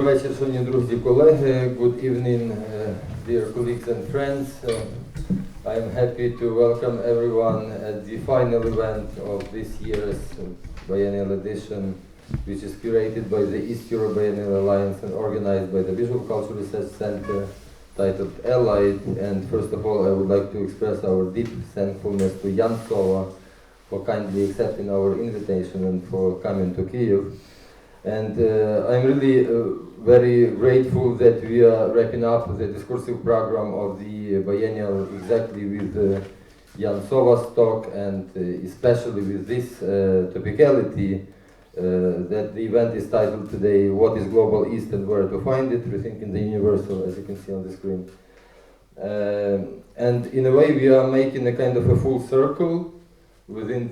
Добрий вечір, шановні друзі, колеги. Good evening, dear colleagues and friends. I am happy to welcome everyone at the final event of this year's biennial edition, which is curated by the East Europe Biennial Alliance and organized by the Visual Culture Research Center, titled Allied. And first of all, I would like to express our deep thankfulness to Jan Sowa for kindly accepting our invitation and for coming to Kyiv. And I'm really very grateful that we are wrapping up the discursive program of the biennial exactly with Jan Sowa's talk, and especially with this topicality that the event is titled today, What is Global East and Where to Find It? Rethinking the Universal, as you can see on the screen. And in a way we are making a kind of a full circle within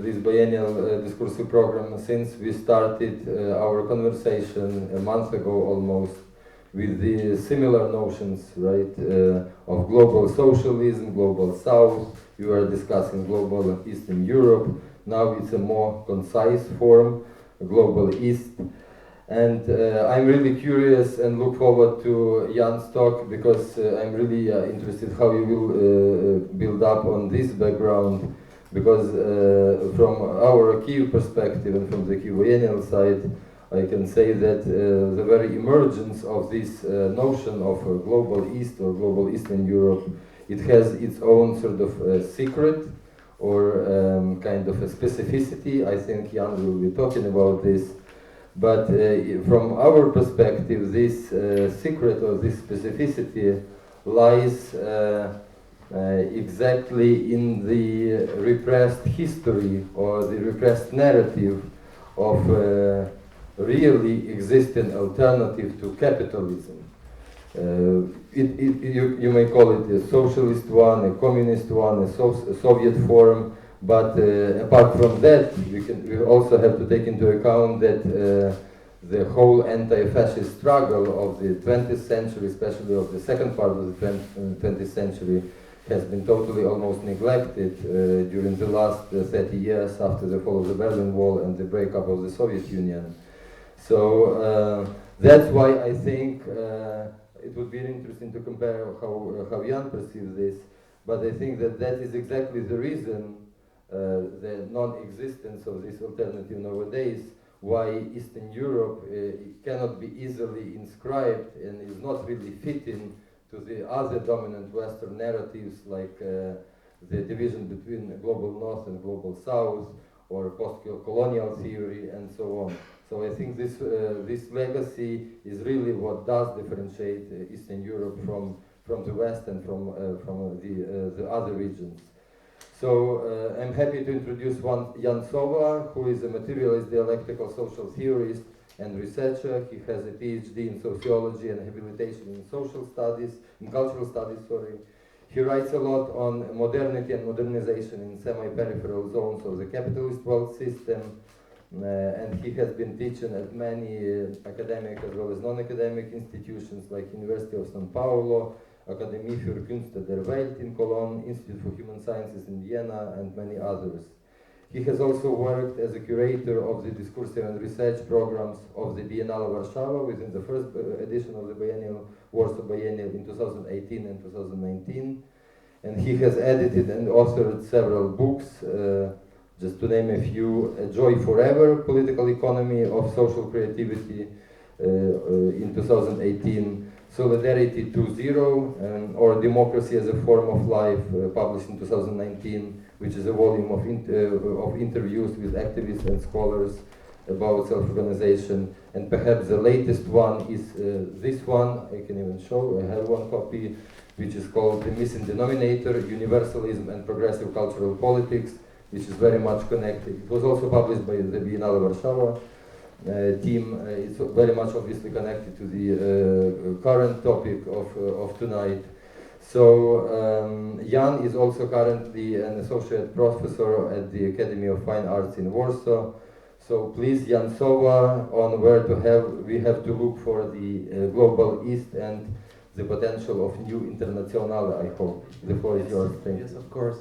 this biennial discursive program, since we started our conversation a month ago almost with the similar notions, right, of global socialism, global South. We were discussing global Eastern Europe. Now it's a more concise form, global East. And I'm really curious and look forward to Jan's talk, because I'm really interested how you will build up on this background. Because from our Kyiv perspective and from the Kyiv biennial side, I can say that the very emergence of this notion of global East or global Eastern Europe, it has its own sort of secret or kind of a specificity. I think Jan will be talking about this. But from our perspective, this secret or this specificity lies exactly in the repressed history or the repressed narrative of really existing alternative to capitalism. You may call it a socialist one, a communist one, a Soviet form, but apart from that, we also have to take into account that the whole anti-fascist struggle of the 20th century, especially of the second part of the 20th century, has been totally almost neglected during the last 30 years after the fall of the Berlin Wall and the breakup of the Soviet Union. So that's why I think it would be interesting to compare how Jan perceives this, but I think that that is exactly the reason, the non-existence of this alternative nowadays, why Eastern Europe cannot be easily inscribed and is not really fitting to the other dominant Western narratives, like the division between global North and global South, or post-colonial theory, and so on. So I think this legacy is really what does differentiate Eastern Europe from the West and from the other regions. So I'm happy to introduce Jan Sowa, who is a materialist dialectical social theorist and researcher. He has a PhD in sociology and habilitation in social studies, in cultural studies, sorry. He writes a lot on modernity and modernization in semi-peripheral zones of the capitalist world system, and he has been teaching at many academic as well as non-academic institutions like University of São Paulo, Akademie für Künste der Welt in Cologne, Institute for Human Sciences in Vienna, and many others. He has also worked as a curator of the discursive and research programs of the Biennale Warsaw within the first edition of the biennial, Warsaw Biennial in 2018 and 2019. And he has edited and authored several books, just to name a few: A Joy Forever, Political Economy of Social Creativity in 2018, Solidarity 2.0, or Democracy as a Form of Life, published in 2019, which is a volume of interviews with activists and scholars about self-organization. And perhaps the latest one is this one. I can even show, I have one copy, which is called The Missing Denominator, Universalism and Progressive Cultural Politics, which is very much connected. It was also published by the Biennale Warsaw team. It's very much obviously connected to the current topic of tonight. So Jan is also currently an associate professor at the Academy of Fine Arts in Warsaw. So please, Jan Sowa, on where we have to look for the global East and the potential of new internationale, I hope. The floor is yours. Thank you. Yes, of course.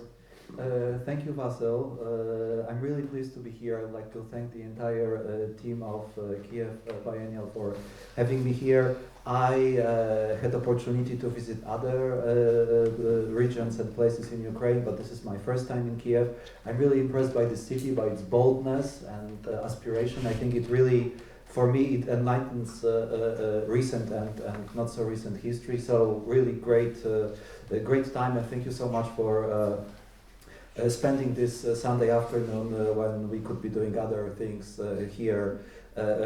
Thank you, Vasil. I'm really pleased to be here. I'd like to thank the entire team of Kiev Biennial for having me here. I had the opportunity to visit other regions and places in Ukraine, but this is my first time in Kiev. I'm really impressed by the city, by its boldness and aspiration. I think it really, for me, it enlightens recent and not so recent history. So really great time, and thank you so much for spending this Sunday afternoon when we could be doing other things here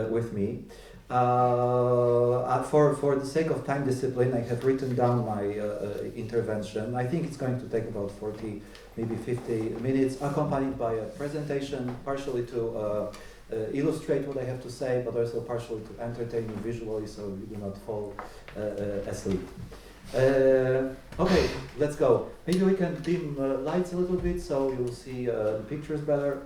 with me. For the sake of time discipline, I have written down my intervention. I think it's going to take about 40, maybe 50 minutes, accompanied by a presentation, partially to illustrate what I have to say, but also partially to entertain you visually so you do not fall asleep. Okay, let's go. Maybe we can dim lights a little bit so you'll see the pictures better.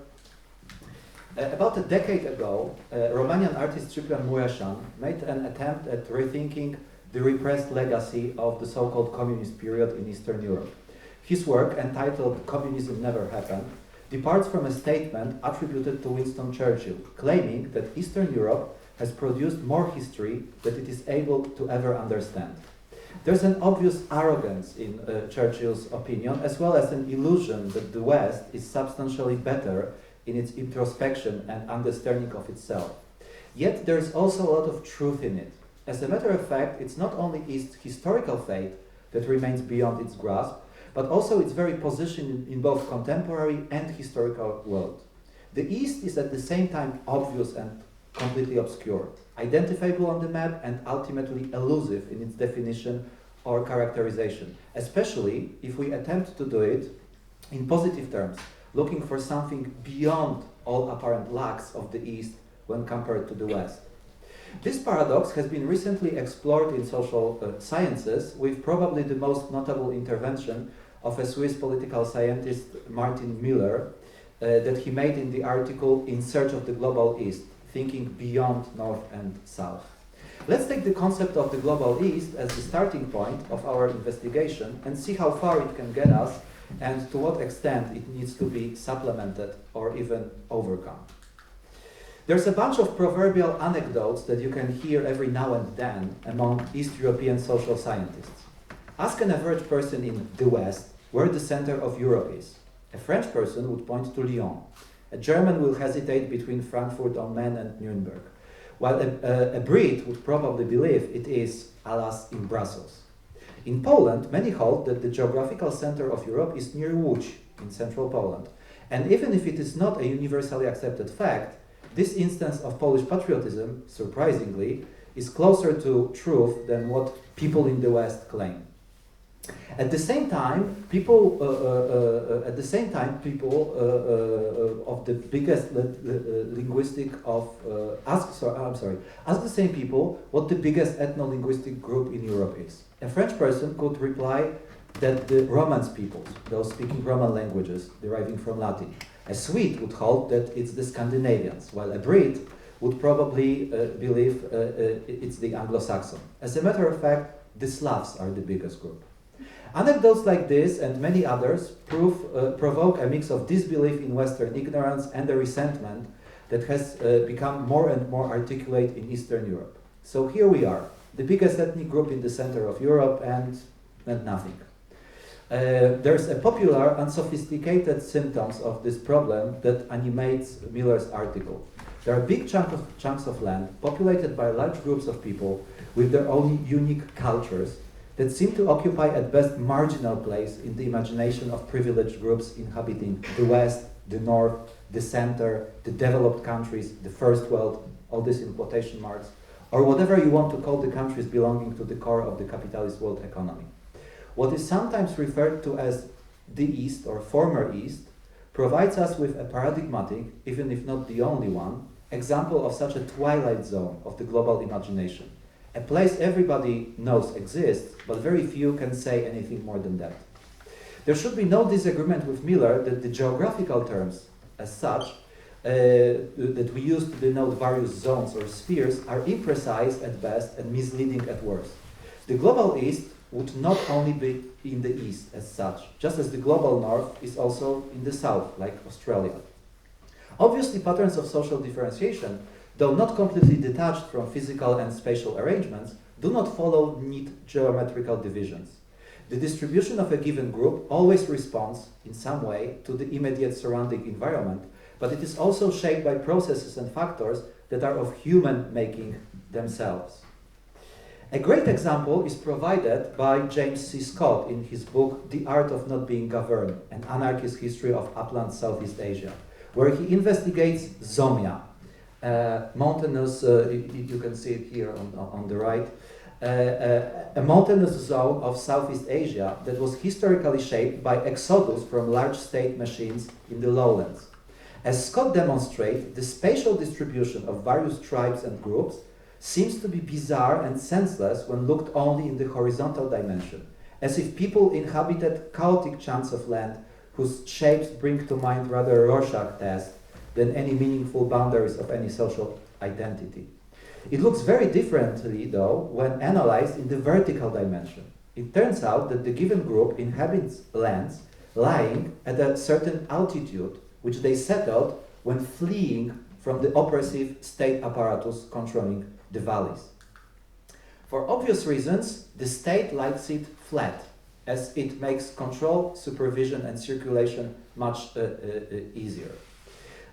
About a decade ago, Romanian artist Ciprian Mureșan made an attempt at rethinking the repressed legacy of the so-called communist period in Eastern Europe. His work, entitled "Communism Never Happened," departs from a statement attributed to Winston Churchill, claiming that Eastern Europe has produced more history than it is able to ever understand. There's an obvious arrogance in Churchill's opinion, as well as an illusion that the West is substantially better in its introspection and understanding of itself. Yet there's also a lot of truth in it. As a matter of fact, it's not only its historical fate that remains beyond its grasp, but also its very position in both contemporary and historical world. The East is at the same time obvious and completely obscure, identifiable on the map and ultimately elusive in its definition or characterization, especially if we attempt to do it in positive terms, looking for something beyond all apparent lacks of the East when compared to the West. This paradox has been recently explored in social sciences, with probably the most notable intervention of a Swiss political scientist, Martin Müller, that he made in the article "In Search of the Global East, Thinking Beyond North and South." Let's take the concept of the Global East as the starting point of our investigation and see how far it can get us and to what extent it needs to be supplemented or even overcome. There's a bunch of proverbial anecdotes that you can hear every now and then among East European social scientists. Ask an average person in the West where the center of Europe is. A French person would point to Lyon. A German will hesitate between Frankfurt on Main and Nuremberg, while a Brit would probably believe it is, alas, in Brussels. In Poland, many hold that the geographical center of Europe is near Łódź, in central Poland. And even if it is not a universally accepted fact, this instance of Polish patriotism, surprisingly, is closer to truth than what people in the West claim. At the same time, people of the biggest linguistic of ask the same people what the biggest ethno-linguistic group in Europe is. A French person could reply that the Romance peoples, those speaking Roman languages deriving from Latin. A Swede would hold that it's the Scandinavians, while a Brit would probably believe it's the Anglo-Saxon. As a matter of fact, the Slavs are the biggest group. Anecdotes like this and many others provoke a mix of disbelief in Western ignorance and a resentment that has become more and more articulate in Eastern Europe. So here we are, the biggest ethnic group in the center of Europe and nothing. There's a popular, unsophisticated symptoms of this problem that animates Miller's article. There are big chunks of land populated by large groups of people with their own unique cultures that seem to occupy at best marginal place in the imagination of privileged groups inhabiting the West, the North, the Center, the developed countries, the First World, all this in quotation marks, or whatever you want to call the countries belonging to the core of the capitalist world economy. What is sometimes referred to as the East or former East provides us with a paradigmatic, even if not the only one, example of such a twilight zone of the global imagination. A place everybody knows exists, but very few can say anything more than that. There should be no disagreement with Miller that the geographical terms, as such, that we use to denote various zones or spheres are imprecise at best and misleading at worst. The Global East would not only be in the east as such, just as the global north is also in the south, like Australia. Obviously, patterns of social differentiation, though not completely detached from physical and spatial arrangements, do not follow neat geometrical divisions. The distribution of a given group always responds, in some way, to the immediate surrounding environment, but it is also shaped by processes and factors that are of human making themselves. A great example is provided by James C. Scott in his book The Art of Not Being Governed, an Anarchist History of Upland Southeast Asia, where he investigates Zomia, mountainous, you can see it here on the right, a mountainous zone of Southeast Asia that was historically shaped by exodus from large state machines in the lowlands. As Scott demonstrates, the spatial distribution of various tribes and groups seems to be bizarre and senseless when looked only in the horizontal dimension, as if people inhabited chaotic chunks of land whose shapes bring to mind rather Rorschach tests than any meaningful boundaries of any social identity. It looks very differently, though, when analyzed in the vertical dimension. It turns out that the given group inhabits lands lying at a certain altitude, which they settled when fleeing from the oppressive state apparatus controlling the valleys. For obvious reasons, the state likes it flat, as it makes control, supervision, and circulation much easier.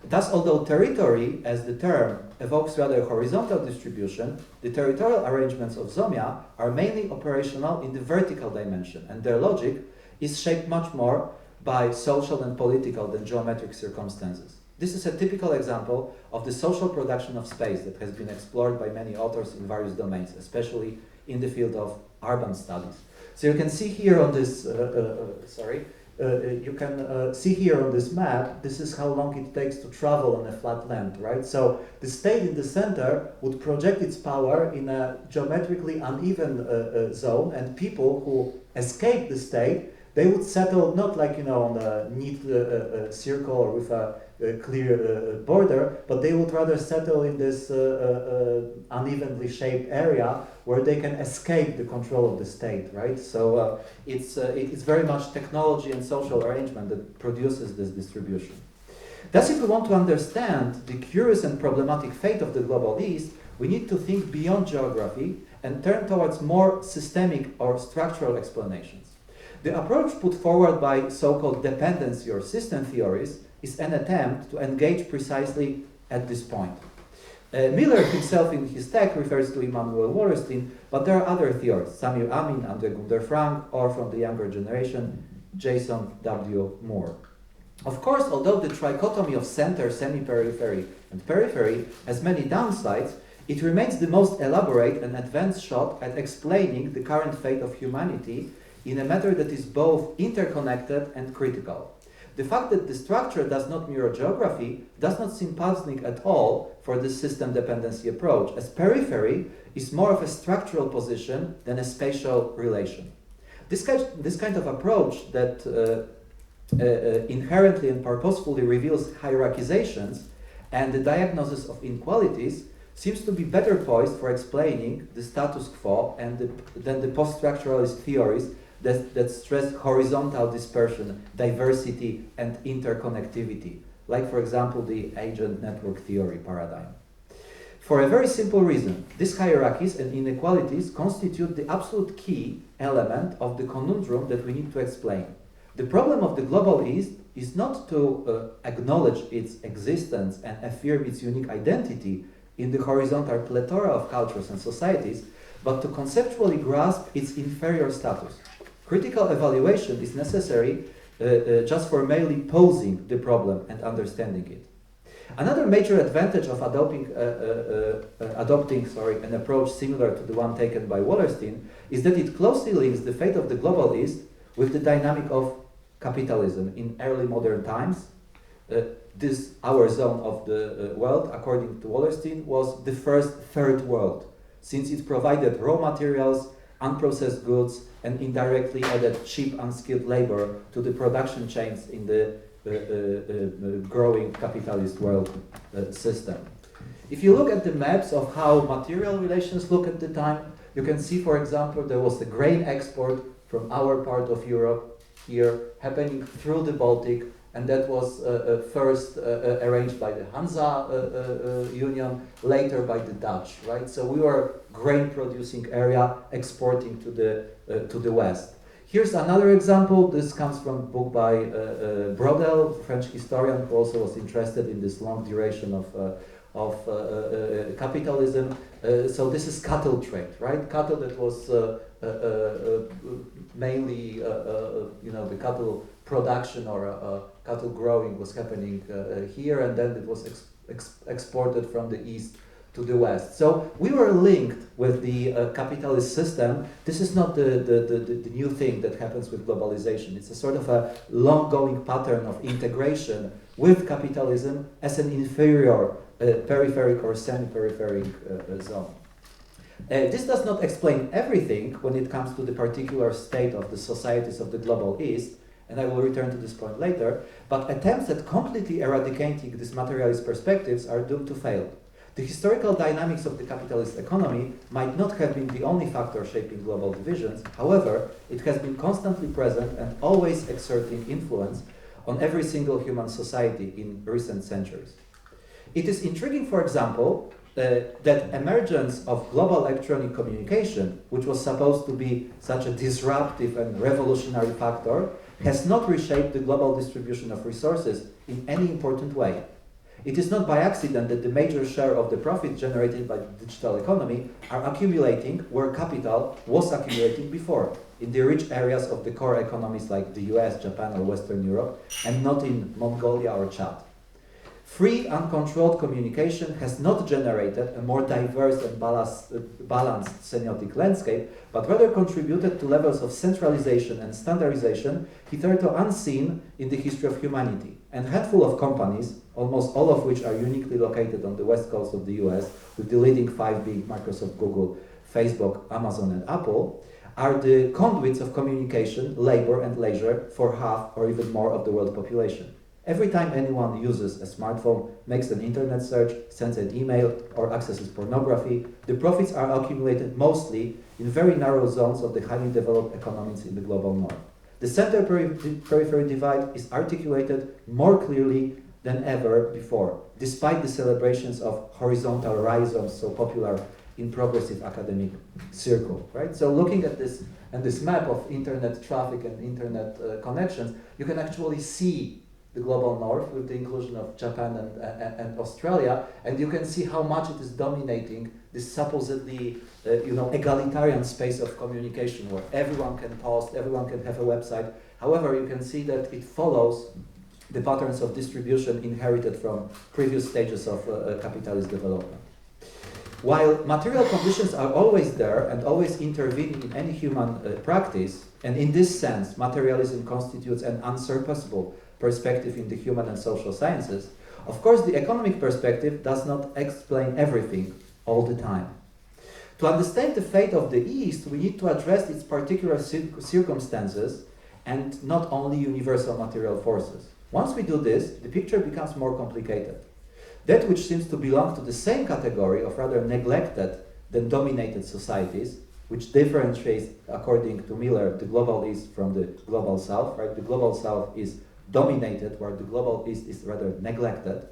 Thus, although territory, as the term, evokes rather horizontal distribution, the territorial arrangements of Zomia are mainly operational in the vertical dimension, and their logic is shaped much more by social and political than geometric circumstances. This is a typical example of the social production of space that has been explored by many authors in various domains, especially in the field of urban studies. So you can see here on this, see here on this map, this is how long it takes to travel on a flat land, right? So the state in the center would project its power in a geometrically uneven zone, and people who escape the state, they would settle not like, on a neat circle or with a clear border, but they would rather settle in this unevenly shaped area where they can escape the control of the state, right? So it's very much technology and social arrangement that produces this distribution. Thus, if we want to understand the curious and problematic fate of the Global East, we need to think beyond geography and turn towards more systemic or structural explanations. The approach put forward by so-called dependency or system theories is an attempt to engage precisely at this point. Miller himself in his text refers to Immanuel Wallerstein, but there are other theorists, Samir Amin, Andre Gunder Frank, or from the younger generation, Jason W. Moore. Of course, although the trichotomy of center, semi-periphery, and periphery has many downsides, it remains the most elaborate and advanced shot at explaining the current fate of humanity in a matter that is both interconnected and critical. The fact that the structure does not mirror geography does not seem puzzling at all for the system dependency approach, as periphery is more of a structural position than a spatial relation. This kind of approach that inherently and purposefully reveals hierarchizations and the diagnosis of inequalities seems to be better poised for explaining the status quo than the post-structuralist theories that stress horizontal dispersion, diversity, and interconnectivity, like, for example, the agent network theory paradigm. For a very simple reason, these hierarchies and inequalities constitute the absolute key element of the conundrum that we need to explain. The problem of the Global East is not to acknowledge its existence and affirm its unique identity in the horizontal plethora of cultures and societies, but to conceptually grasp its inferior status. Critical evaluation is necessary just for merely posing the problem and understanding it. Another major advantage of adopting an approach similar to the one taken by Wallerstein is that it closely links the fate of the Global East with the dynamic of capitalism in early modern times. Our zone of the world, according to Wallerstein, was the first third world, since it provided raw materials, unprocessed goods, and indirectly added cheap, unskilled labor to the production chains in the growing capitalist world system. If you look at the maps of how material relations look at the time, You can see, for example, there was the grain export from our part of Europe here happening through the Baltic, and that was first arranged by the Hansa Union, later by the Dutch, right? So we were grain-producing area exporting to the West. Here's another example. This comes from a book by Brodel, French historian, who also was interested in this long duration of capitalism. So this is cattle trade, right? Cattle that was mainly, the cattle production or cattle growing was happening here, and then it was exported from the east to the west. So we were linked with the capitalist system. This is not the new thing that happens with globalization. It's a sort of a long-going pattern of integration with capitalism as an inferior peripheric or semi-peripheric zone. This does not explain everything when it comes to the particular state of the societies of the global east, and I will return to this point later, but attempts at completely eradicating these materialist perspectives are doomed to fail. The historical dynamics of the capitalist economy might not have been the only factor shaping global divisions. However, it has been constantly present and always exerting influence on every single human society in recent centuries. It is intriguing, for example, that emergence of global electronic communication, which was supposed to be such a disruptive and revolutionary factor, has not reshaped the global distribution of resources in any important way. It is not by accident that the major share of the profits generated by the digital economy are accumulating where capital was accumulating before, in the rich areas of the core economies like the US, Japan, or Western Europe, and not in Mongolia or Chad. Free, uncontrolled communication has not generated a more diverse and balanced semiotic landscape, but rather contributed to levels of centralization and standardization hitherto unseen in the history of humanity. And a handful of companies, almost all of which are uniquely located on the west coast of the US, with the leading five being Microsoft, Google, Facebook, Amazon, and Apple, are the conduits of communication, labor, and leisure for half or even more of the world population. Every time anyone uses a smartphone, makes an internet search, sends an email, or accesses pornography, the profits are accumulated mostly in very narrow zones of the highly developed economies in the global north. The center-periphery divide is articulated more clearly than ever before, despite the celebrations of horizontal rhizomes so popular in progressive academic circle, right? So looking at this and this map of internet traffic and internet connections, you can actually see the global north with the inclusion of Japan and Australia, and you can see how much it is dominating this supposedly egalitarian space of communication where everyone can post, everyone can have a website. However, you can see that it follows the patterns of distribution inherited from previous stages of capitalist development. While material conditions are always there and always intervening in any human practice, and in this sense materialism constitutes an unsurpassable perspective in the human and social sciences, of course the economic perspective does not explain everything all the time. To understand the fate of the East, we need to address its particular circumstances and not only universal material forces. Once we do this, the picture becomes more complicated. That which seems to belong to the same category of rather neglected than dominated societies, which differentiates, according to Miller, the global East from the global South, right? The global South is dominated, where the global East is rather neglected.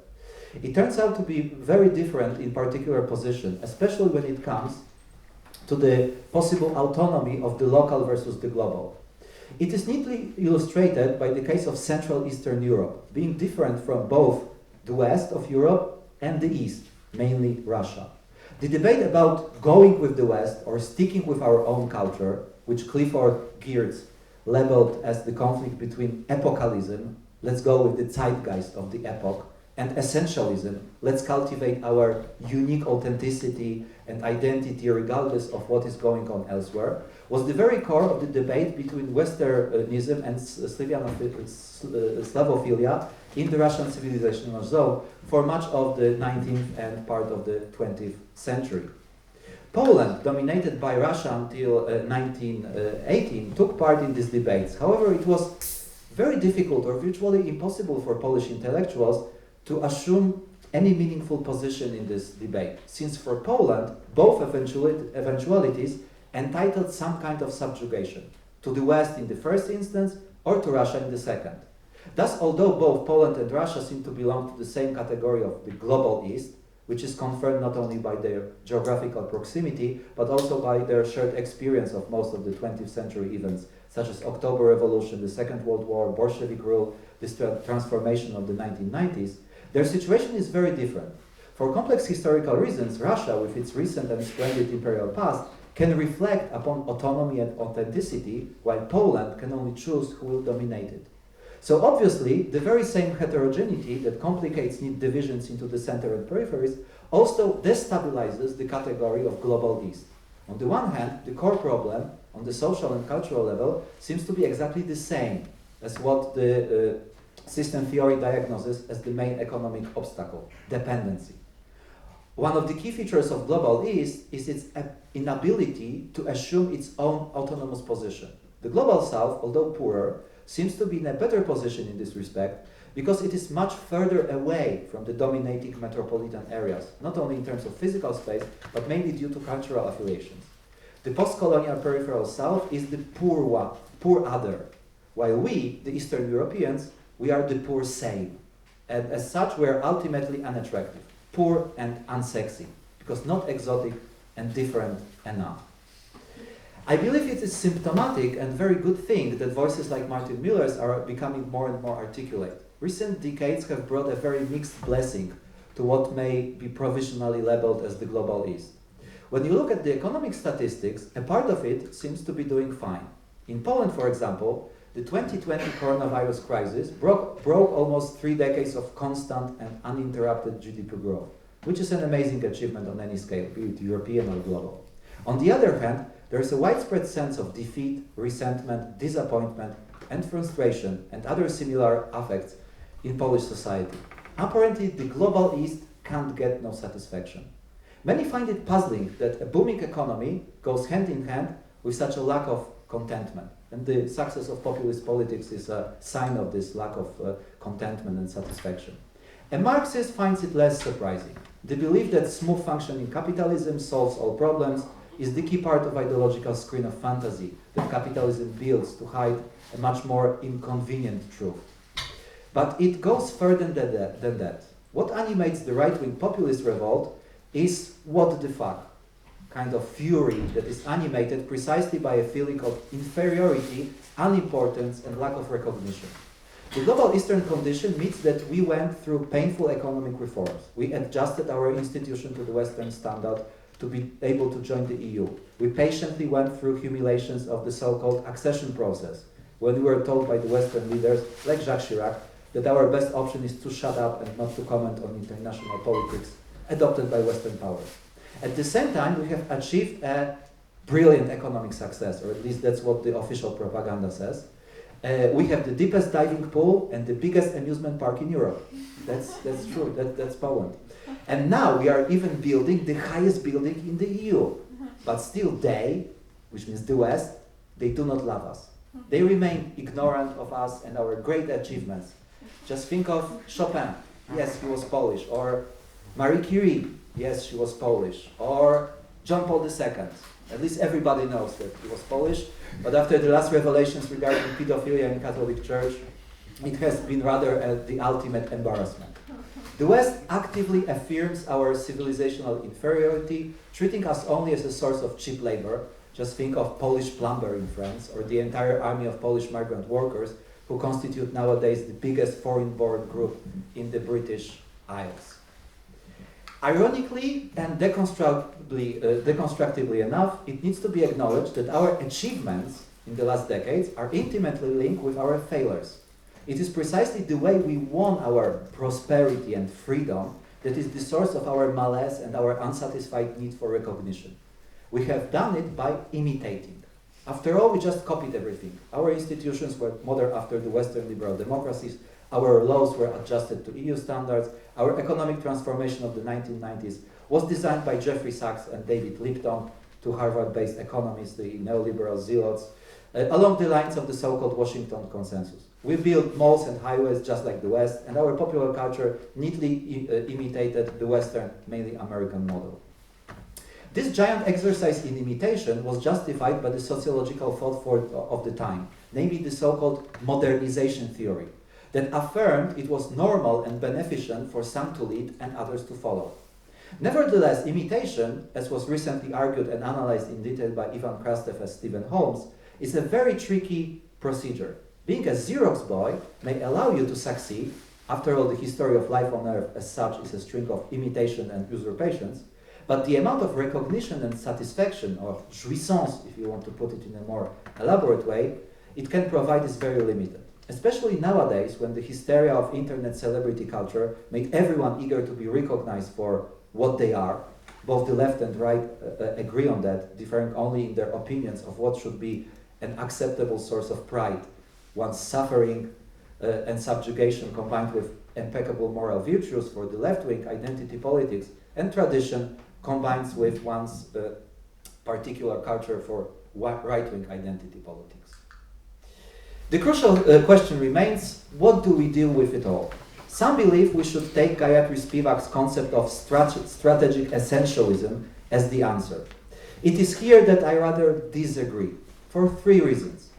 It turns out to be very different in particular position, especially when it comes to the possible autonomy of the local versus the global. It is neatly illustrated by the case of Central Eastern Europe, being different from both the West of Europe and the East, mainly Russia. The debate about going with the West or sticking with our own culture, which Clifford Geertz labeled as the conflict between epochalism, let's go with the zeitgeist of the epoch, and essentialism, let's cultivate our unique authenticity and identity regardless of what is going on elsewhere, was the very core of the debate between Westernism and Slavophilia in the Russian civilizational zone for much of the 19th and part of the 20th century. Poland, dominated by Russia until 1918, took part in these debates. However, it was very difficult or virtually impossible for Polish intellectuals to assume any meaningful position in this debate, since for Poland, both eventualities entitled some kind of subjugation, to the West in the first instance, or to Russia in the second. Thus, although both Poland and Russia seem to belong to the same category of the global East, which is confirmed not only by their geographical proximity, but also by their shared experience of most of the 20th century events, such as October Revolution, the Second World War, Bolshevik rule, this transformation of the 1990s, their situation is very different. For complex historical reasons, Russia, with its recent and splendid imperial past, can reflect upon autonomy and authenticity, while Poland can only choose who will dominate it. So obviously, the very same heterogeneity that complicates neat divisions into the center and peripheries also destabilizes the category of global East. On the one hand, the core problem on the social and cultural level seems to be exactly the same as what the system theory diagnoses as the main economic obstacle, dependency. One of the key features of global East is its inability to assume its own autonomous position. The global South, although poorer, seems to be in a better position in this respect because it is much further away from the dominating metropolitan areas, not only in terms of physical space, but mainly due to cultural affiliations. The post-colonial peripheral South is the poor one, poor other, while we, the Eastern Europeans, we are the poor same. And as such, we are ultimately unattractive, poor and unsexy, because not exotic and different enough. I believe it is symptomatic and very good thing that voices like Martin Miller's are becoming more and more articulate. Recent decades have brought a very mixed blessing to what may be provisionally labeled as the global East. When you look at the economic statistics, a part of it seems to be doing fine. In Poland, for example, the 2020 coronavirus crisis broke almost 3 decades of constant and uninterrupted GDP growth, which is an amazing achievement on any scale, be it European or global. On the other hand, there is a widespread sense of defeat, resentment, disappointment, and frustration, and other similar affects in Polish society. Apparently, the global East can't get no satisfaction. Many find it puzzling that a booming economy goes hand in hand with such a lack of contentment. And the success of populist politics is a sign of this lack of contentment and satisfaction. A Marxist finds it less surprising. The belief that smooth functioning capitalism solves all problems is the key part of ideological screen of fantasy that capitalism builds to hide a much more inconvenient truth. But it goes further than that. What animates the right-wing populist revolt is what the fuck kind of fury that is animated precisely by a feeling of inferiority, unimportance, and lack of recognition. The global Eastern condition means that we went through painful economic reforms. We adjusted our institution to the Western standard to be able to join the EU. We patiently went through humiliations of the so-called accession process, when we were told by the Western leaders, like Jacques Chirac, that our best option is to shut up and not to comment on international politics adopted by Western powers. At the same time, we have achieved a brilliant economic success, or at least that's what the official propaganda says. We have the deepest diving pool and the biggest amusement park in Europe. That's true, that's Poland. And now we are even building the highest building in the EU. But still they, which means the West, they do not love us. They remain ignorant of us and our great achievements. Just think of Chopin, yes, he was Polish, or Marie Curie, yes, she was Polish, or John Paul II. At least everybody knows that he was Polish, but after the last revelations regarding pedophilia in Catholic Church, it has been rather the ultimate embarrassment. The West actively affirms our civilizational inferiority, treating us only as a source of cheap labor. Just think of Polish plumber in France, or the entire army of Polish migrant workers who constitute nowadays the biggest foreign-born group in the British Isles. Ironically and deconstructively enough, it needs to be acknowledged that our achievements in the last decades are intimately linked with our failures. It is precisely the way we won our prosperity and freedom that is the source of our malaise and our unsatisfied need for recognition. We have done it by imitating. After all, we just copied everything. Our institutions were modeled after the Western liberal democracies, our laws were adjusted to EU standards, our economic transformation of the 1990s was designed by Jeffrey Sachs and David Lipton, two Harvard-based economists, the neoliberal zealots, along the lines of the so-called Washington Consensus. We built malls and highways just like the West, and our popular culture neatly imitated the Western, mainly American model. This giant exercise in imitation was justified by the sociological thought of the time, namely the so-called modernization theory, that affirmed it was normal and beneficent for some to lead and others to follow. Nevertheless, imitation, as was recently argued and analyzed in detail by Ivan Krastev and Stephen Holmes, is a very tricky procedure. Being a Xerox boy may allow you to succeed. After all, the history of life on Earth as such is a string of imitation and usurpations, but the amount of recognition and satisfaction, or jouissance, if you want to put it in a more elaborate way, it can provide is very limited. Especially nowadays, when the hysteria of internet celebrity culture made everyone eager to be recognized for what they are. Both the left and right agree on that, differing only in their opinions of what should be an acceptable source of pride. One's suffering and subjugation combined with impeccable moral virtues for the left-wing identity politics, and tradition combines with one's particular culture for right-wing identity politics. The crucial question remains, what do we do with it all? Some believe we should take Gayatri Spivak's concept of strategic essentialism as the answer. It is here that I rather disagree, for three reasons.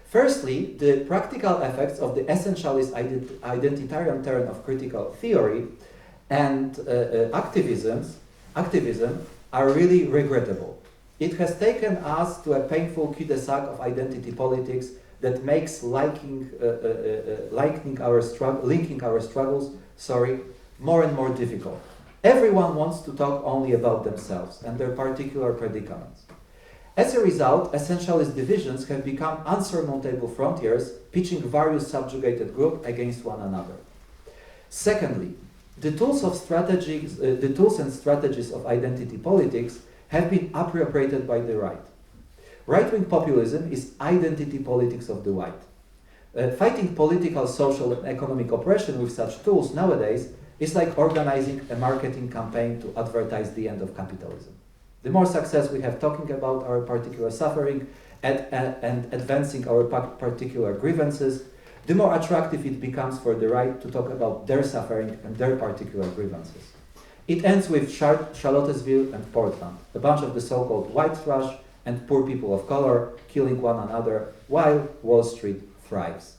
Firstly, the practical effects of the essentialist identitarian turn of critical theory and activism are really regrettable. It has taken us to a painful cul-de-sac of identity politics that makes linking our struggles more and more difficult. Everyone wants to talk only about themselves and their particular predicaments. As a result, essentialist divisions have become unsurmountable frontiers, pitching various subjugated groups against one another. Secondly, the tools and strategies of identity politics have been appropriated by the right. Right-wing populism is identity politics of the white. Fighting political, social, and economic oppression with such tools nowadays is like organizing a marketing campaign to advertise the end of capitalism. The more success we have talking about our particular suffering and advancing our particular grievances, the more attractive it becomes for the right to talk about their suffering and their particular grievances. It ends with Charlottesville and Portland, a bunch of the so-called white trash and poor people of color killing one another while Wall Street thrives.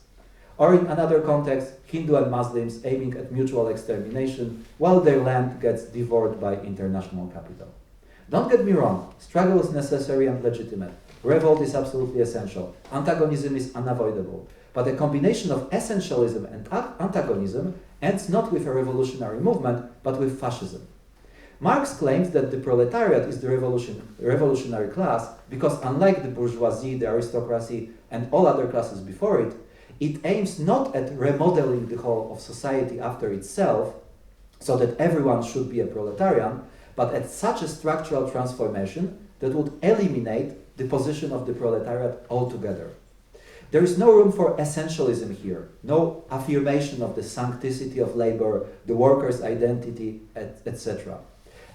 Or in another context, Hindu and Muslims aiming at mutual extermination while their land gets devoured by international capital. Don't get me wrong, struggle is necessary and legitimate. Revolt is absolutely essential. Antagonism is unavoidable. But a combination of essentialism and antagonism ends not with a revolutionary movement, but with fascism. Marx claims that the proletariat is the revolutionary class because, unlike the bourgeoisie, the aristocracy, and all other classes before it, it aims not at remodeling the whole of society after itself, so that everyone should be a proletarian, but at such a structural transformation that would eliminate the position of the proletariat altogether. There is no room for essentialism here, no affirmation of the sanctity of labor, the worker's identity, etc.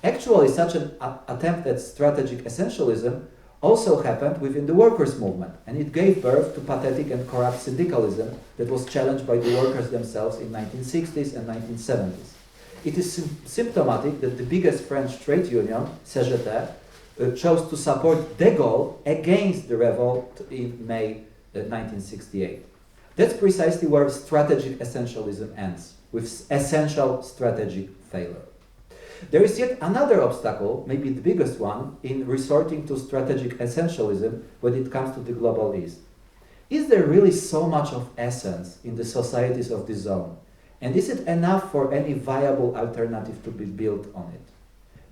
Actually, such an attempt at strategic essentialism also happened within the workers' movement, and it gave birth to pathetic and corrupt syndicalism that was challenged by the workers themselves in 1960s and 1970s. It is symptomatic that the biggest French trade union, CGT, chose to support de Gaulle against the revolt in May 1968. That's precisely where strategic essentialism ends, with essential strategic failure. There is yet another obstacle, maybe the biggest one, in resorting to strategic essentialism when it comes to the Global East. Is there really so much of essence in the societies of the zone? And is it enough for any viable alternative to be built on it?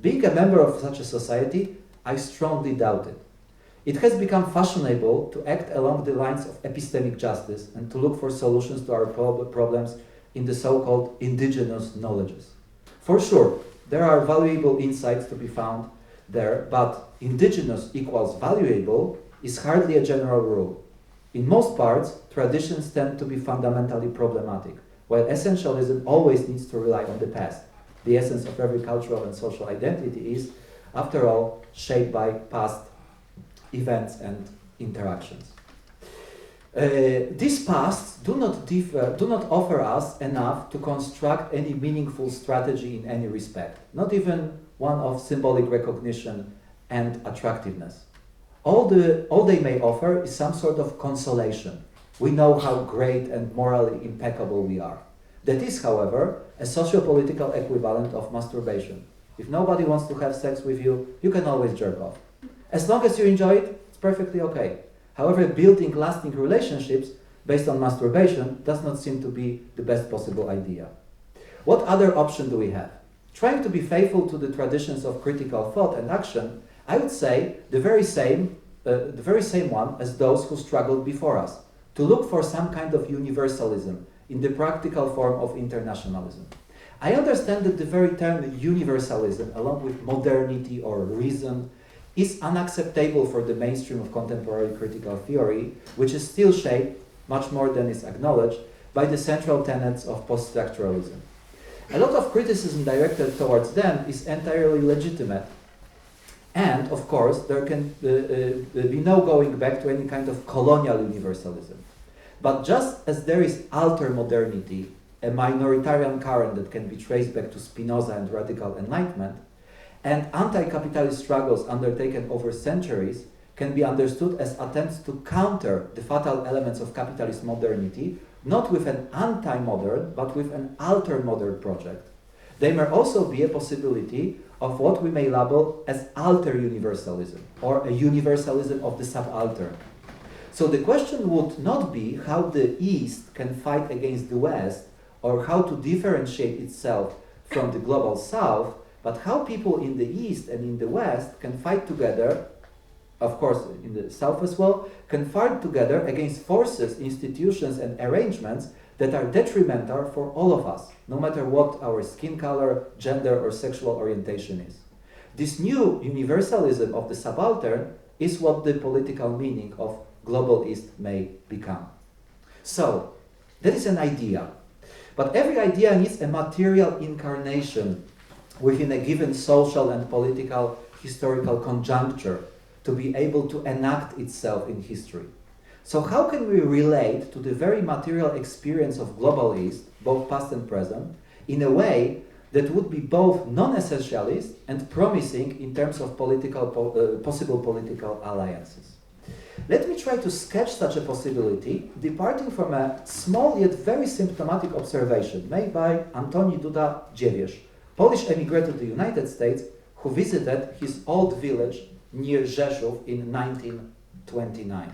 Being a member of such a society, I strongly doubt it. It has become fashionable to act along the lines of epistemic justice and to look for solutions to our problems in the so-called indigenous knowledges. For sure, there are valuable insights to be found there, but indigenous equals valuable is hardly a general rule. In most parts, traditions tend to be fundamentally problematic, while essentialism always needs to rely on the past. The essence of every cultural and social identity is, after all, shaped by past events and interactions. These pasts do not offer us enough to construct any meaningful strategy in any respect, not even one of symbolic recognition and attractiveness. All they may offer is some sort of consolation. We know how great and morally impeccable we are. That is, however, a socio-political equivalent of masturbation. If nobody wants to have sex with you, you can always jerk off. As long as you enjoy it, it's perfectly okay. However, building lasting relationships based on masturbation does not seem to be the best possible idea. What other option do we have? Trying to be faithful to the traditions of critical thought and action, I would say the very same one as those who struggled before us, to look for some kind of universalism in the practical form of internationalism. I understand that the very term universalism, along with modernity or reason, is unacceptable for the mainstream of contemporary critical theory, which is still shaped, much more than is acknowledged, by the central tenets of post-structuralism. A lot of criticism directed towards them is entirely legitimate. And, of course, there can be no going back to any kind of colonial universalism. But just as there is alter modernity, a minoritarian current that can be traced back to Spinoza and radical enlightenment, and anti-capitalist struggles undertaken over centuries can be understood as attempts to counter the fatal elements of capitalist modernity, not with an anti-modern, but with an alter-modern project. They may also be a possibility of what we may label as alter universalism, or a universalism of the subaltern. So the question would not be how the East can fight against the West, or how to differentiate itself from the global South, but how people in the East and in the West can fight together, of course in the South as well, can fight together against forces, institutions and arrangements that are detrimental for all of us, no matter what our skin color, gender or sexual orientation is. This new universalism of the subaltern is what the political meaning of Global East may become. So, that is an idea. But every idea needs a material incarnation within a given social and political historical conjuncture to be able to enact itself in history. So how can we relate to the very material experience of Global East, both past and present, in a way that would be both non-essentialist and promising in terms of possible political alliances? Let me try to sketch such a possibility, departing from a small yet very symptomatic observation made by Antoni Duda Dziewierz, Polish emigrant to the United States who visited his old village near Rzeszów in 1929.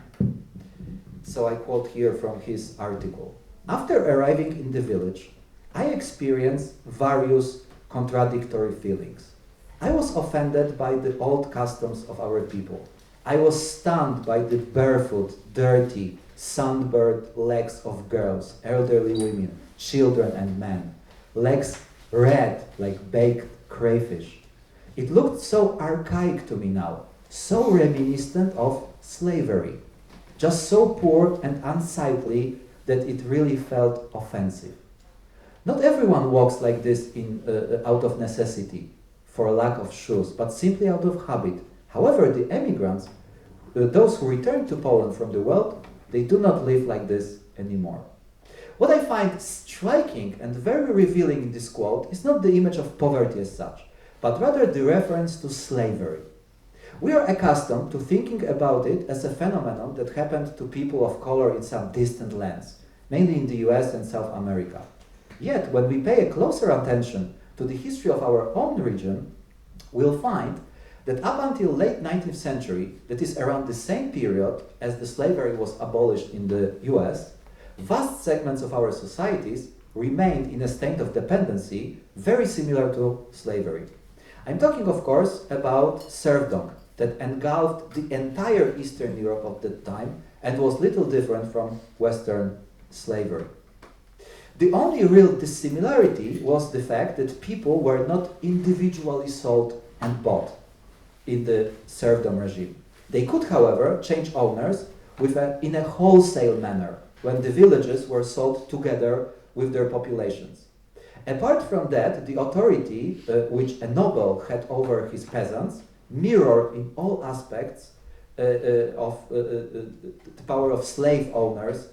So I quote here from his article. After arriving in the village, I experienced various contradictory feelings. I was offended by the old customs of our people. I was stunned by the barefoot, dirty, sunburned legs of girls, elderly women, children and men. Legs red like baked crayfish. It looked so archaic to me now, so reminiscent of slavery. Just so poor and unsightly that it really felt offensive. Not everyone walks like this out of necessity, for lack of shoes, but simply out of habit. However, the emigrants, those who return to Poland from the world, they do not live like this anymore. What I find striking and very revealing in this quote is not the image of poverty as such, but rather the reference to slavery. We are accustomed to thinking about it as a phenomenon that happened to people of color in some distant lands, mainly in the US and South America. Yet, when we pay a closer attention to the history of our own region, we'll find that up until late 19th century, that is around the same period as the slavery was abolished in the US, vast segments of our societies remained in a state of dependency very similar to slavery. I'm talking, of course, about serfdom that engulfed the entire Eastern Europe of that time and was little different from Western slavery. The only real dissimilarity was the fact that people were not individually sold and bought in the serfdom regime. They could, however, change owners in a wholesale manner when the villages were sold together with their populations. Apart from that, the authority which a noble had over his peasants mirrored in all aspects of the power of slave owners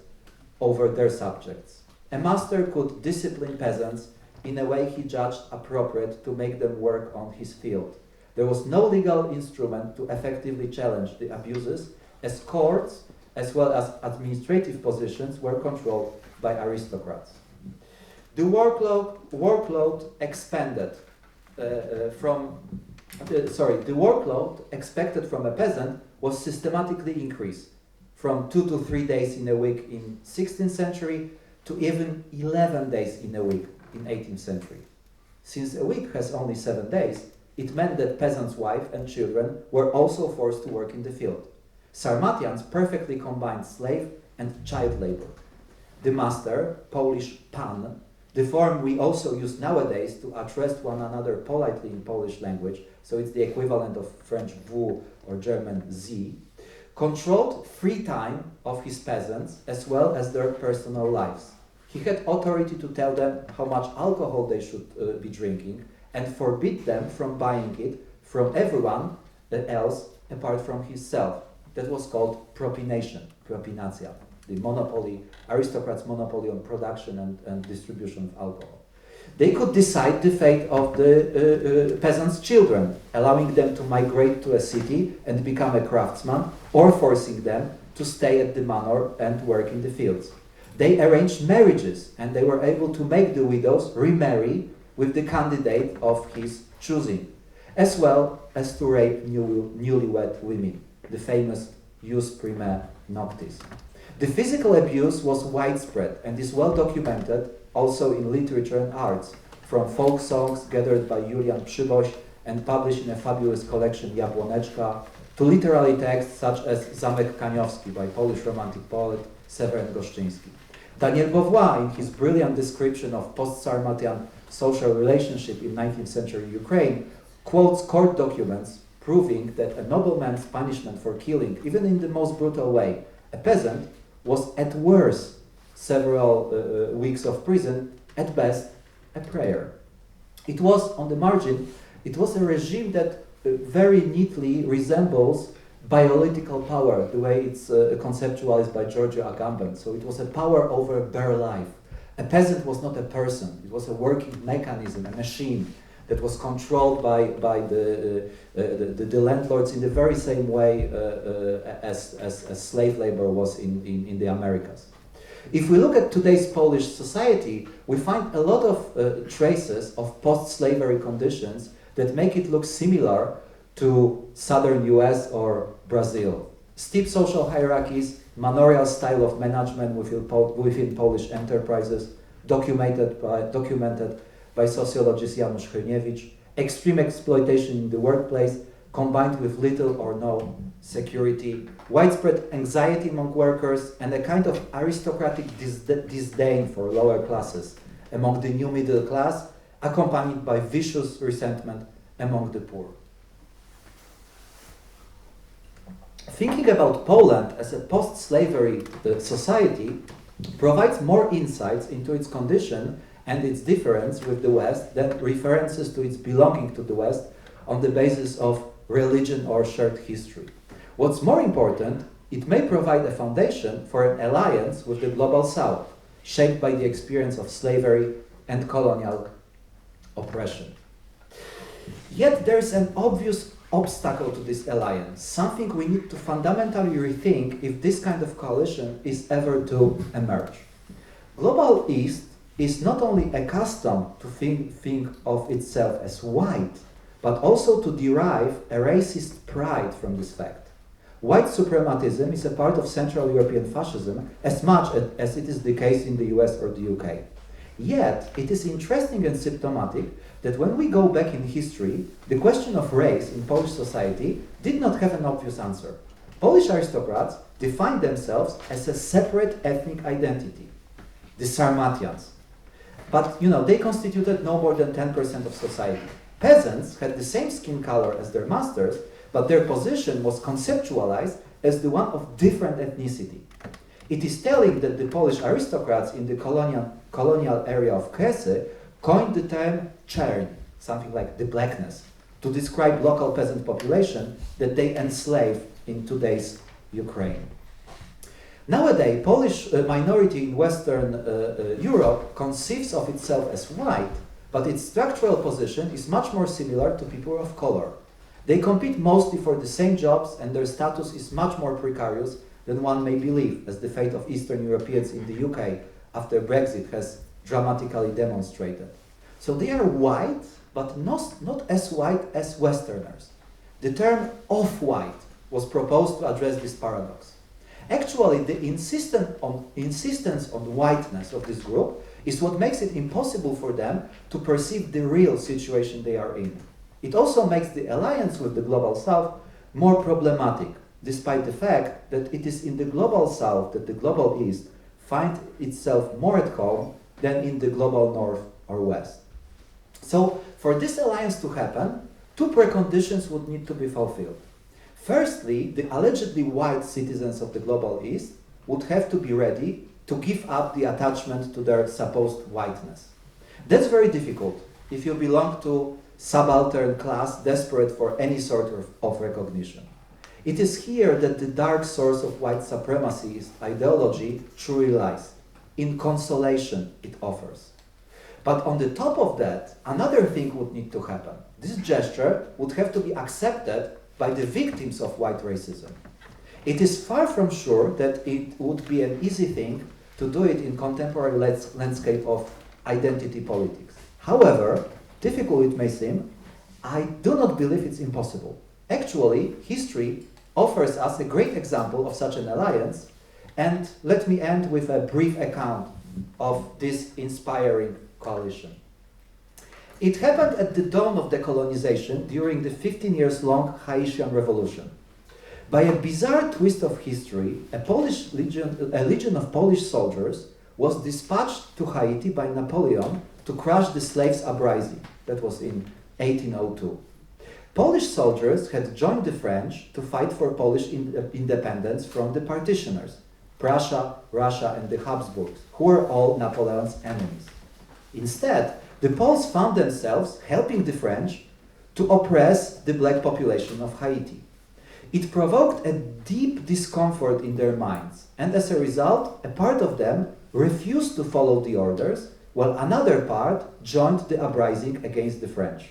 over their subjects. A master could discipline peasants in a way he judged appropriate to make them work on his field, There was no legal instrument to effectively challenge the abuses, as courts, as well as administrative positions, were controlled by aristocrats. The workload expanded the workload expected from a peasant was systematically increased from 2 to 3 days in a week in 16th century to even 11 days in a week in 18th century. Since a week has only 7 days, it meant that peasants' wives and children were also forced to work in the field. Sarmatians perfectly combined slave and child labor. The master, Polish pan, the form we also use nowadays to address one another politely in Polish language, so it's the equivalent of French vous or German Sie, controlled free time of his peasants as well as their personal lives. He had authority to tell them how much alcohol they should be drinking and forbid them from buying it from everyone else apart from himself. That was called propination, propinatia, the monopoly, aristocrats' monopoly on production and distribution of alcohol. They could decide the fate of the peasants' children, allowing them to migrate to a city and become a craftsman, or forcing them to stay at the manor and work in the fields. They arranged marriages, and they were able to make the widows remarry with the candidate of his choosing, as well as to rape newlywed women, the famous jus prima noctis. The physical abuse was widespread and is well documented also in literature and arts, from folk songs gathered by Julian Przyboś and published in a fabulous collection Jabłoneczka, to literary texts such as Zamek Kaniowski by Polish romantic poet Seweryn Goszczyński. Daniel Beauvoir, in his brilliant description of post-Sarmatian social relationship in 19th century Ukraine, quotes court documents proving that a nobleman's punishment for killing, even in the most brutal way, a peasant, was at worst several weeks of prison, at best a prayer. It was, on the margin, it was a regime that very neatly resembles biological power, the way it's conceptualized by Giorgio Agamben. So it was a power over bare life. A peasant was not a person, it was a working mechanism, a machine that was controlled by the landlords in the very same way as slave labor was in the Americas. If we look at today's Polish society, we find a lot of traces of post-slavery conditions that make it look similar to southern US or Brazil. Steep social hierarchies, manorial style of management within Polish enterprises, documented by sociologist Janusz Hryniewicz, extreme exploitation in the workplace, combined with little or no security, widespread anxiety among workers, and a kind of aristocratic disdain for lower classes among the new middle class, accompanied by vicious resentment among the poor. Thinking about Poland as a post-slavery society provides more insights into its condition and its difference with the West than references to its belonging to the West on the basis of religion or shared history. What's more important, it may provide a foundation for an alliance with the Global South, shaped by the experience of slavery and colonial oppression. Yet there's an obvious obstacle to this alliance, something we need to fundamentally rethink if this kind of coalition is ever to emerge. Global East is not only accustomed to think of itself as white, but also to derive a racist pride from this fact. White suprematism is a part of Central European fascism as much as it is the case in the US or the UK. Yet, it is interesting and symptomatic that when we go back in history, the question of race in Polish society did not have an obvious answer. Polish aristocrats defined themselves as a separate ethnic identity, the Sarmatians. But, they constituted no more than 10% of society. Peasants had the same skin color as their masters, but their position was conceptualized as the one of different ethnicity. It is telling that the Polish aristocrats in the colonial area of Kresy coined the term czern, something like the blackness, to describe local peasant population that they enslave in today's Ukraine. Nowadays, Polish minority in Western Europe conceives of itself as white, but its structural position is much more similar to people of color. They compete mostly for the same jobs, and their status is much more precarious than one may believe, as the fate of Eastern Europeans in the UK after Brexit has dramatically demonstrated. So they are white, but not as white as Westerners. The term off-white was proposed to address this paradox. Actually, the insistence on whiteness of this group is what makes it impossible for them to perceive the real situation they are in. It also makes the alliance with the Global South more problematic, despite the fact that it is in the Global South that the Global East finds itself more at home than in the Global North or West. So, for this alliance to happen, two preconditions would need to be fulfilled. Firstly, the allegedly white citizens of the Global East would have to be ready to give up the attachment to their supposed whiteness. That's very difficult if you belong to subaltern class desperate for any sort of recognition. It is here that the dark source of white supremacy's ideology truly lies, in consolation it offers. But on the top of that, another thing would need to happen. This gesture would have to be accepted by the victims of white racism. It is far from sure that it would be an easy thing to do it in contemporary landscape of identity politics. However, difficult it may seem, I do not believe it's impossible. Actually, history offers us a great example of such an alliance, and let me end with a brief account of this inspiring coalition. It happened at the dawn of decolonization during the 15 years long Haitian Revolution. By a bizarre twist of history, a legion of Polish soldiers was dispatched to Haiti by Napoleon to crush the slaves' uprising. That was in 1802. Polish soldiers had joined the French to fight for Polish independence from the partitioners, Prussia, Russia, and the Habsburgs, who were all Napoleon's enemies. Instead, the Poles found themselves helping the French to oppress the black population of Haiti. It provoked a deep discomfort in their minds, and as a result, a part of them refused to follow the orders, while another part joined the uprising against the French.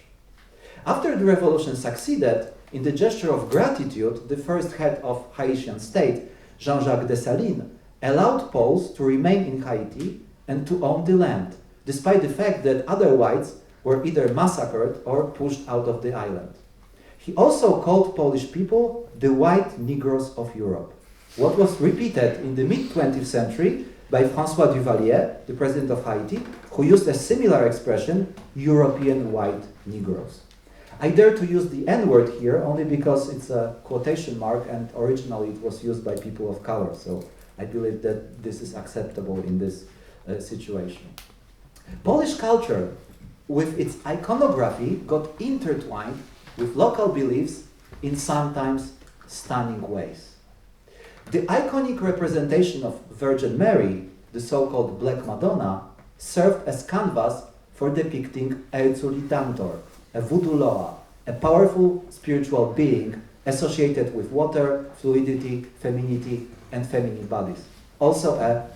After the revolution succeeded, in the gesture of gratitude, the first head of Haitian state, Jean-Jacques Dessalines, allowed Poles to remain in Haiti and to own the land, despite the fact that other whites were either massacred or pushed out of the island. He also called Polish people the white Negroes of Europe, what was repeated in the mid-20th century by François Duvalier, the president of Haiti, who used a similar expression, European white Negroes. I dare to use the N-word here only because it's a quotation mark and originally it was used by people of color, so I believe that this is acceptable in this situation. Polish culture, with its iconography, got intertwined with local beliefs in sometimes stunning ways. The iconic representation of Virgin Mary, the so-called Black Madonna, served as canvas for depicting Erzulitantor, a voodoo loa, a powerful spiritual being associated with water, fluidity, femininity, and feminine bodies. Also a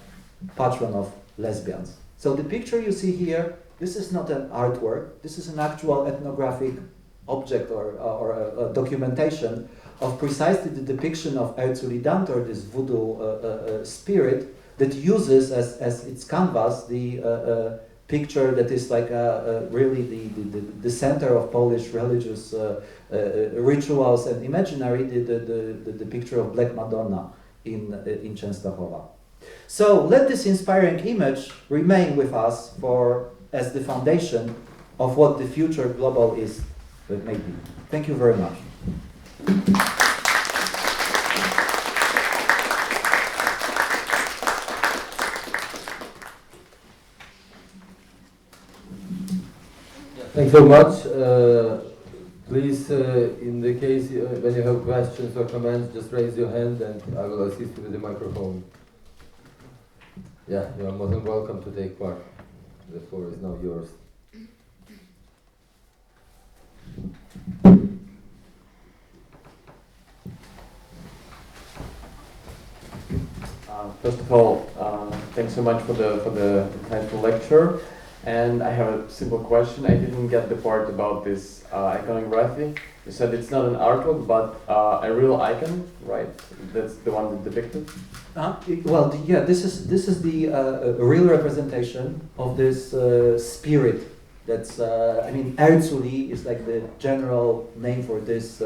patron of lesbians. So the picture you see here, this is not an artwork, this is an actual ethnographic object or a documentation of precisely the depiction of Erzulitantor, this voodoo spirit that uses as its canvas the picture that is like really the center of Polish religious rituals and imaginary, the picture of Black Madonna in Częstochowa. So let this inspiring image remain with us as the foundation of what the future global is may be. Thank you very much. Thanks so much. Please, in the case when you have questions or comments, just raise your hand and I will assist you with the microphone. Yeah, you are more than welcome to take part. The floor is now yours. First of all, thanks so much for the insightful lecture. And I have a simple question. I didn't get the part about this iconography. You said it's not an artwork, but a real icon, right? That's the one that depicted. This is the real representation of this spirit. That's Erzuli is like the general name for this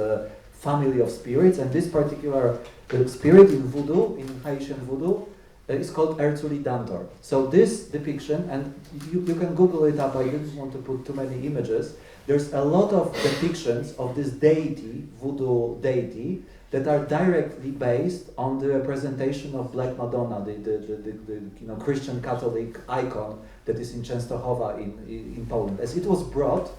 family of spirits, and this particular spirit in voodoo, in Haitian voodoo, is called Erzuli Dantor. So this depiction, and you can Google it up, I didn't want to put too many images, there's a lot of depictions of this deity, voodoo deity, that are directly based on the representation of Black Madonna, the Christian Catholic icon that is in Częstochowa in Poland. As it was brought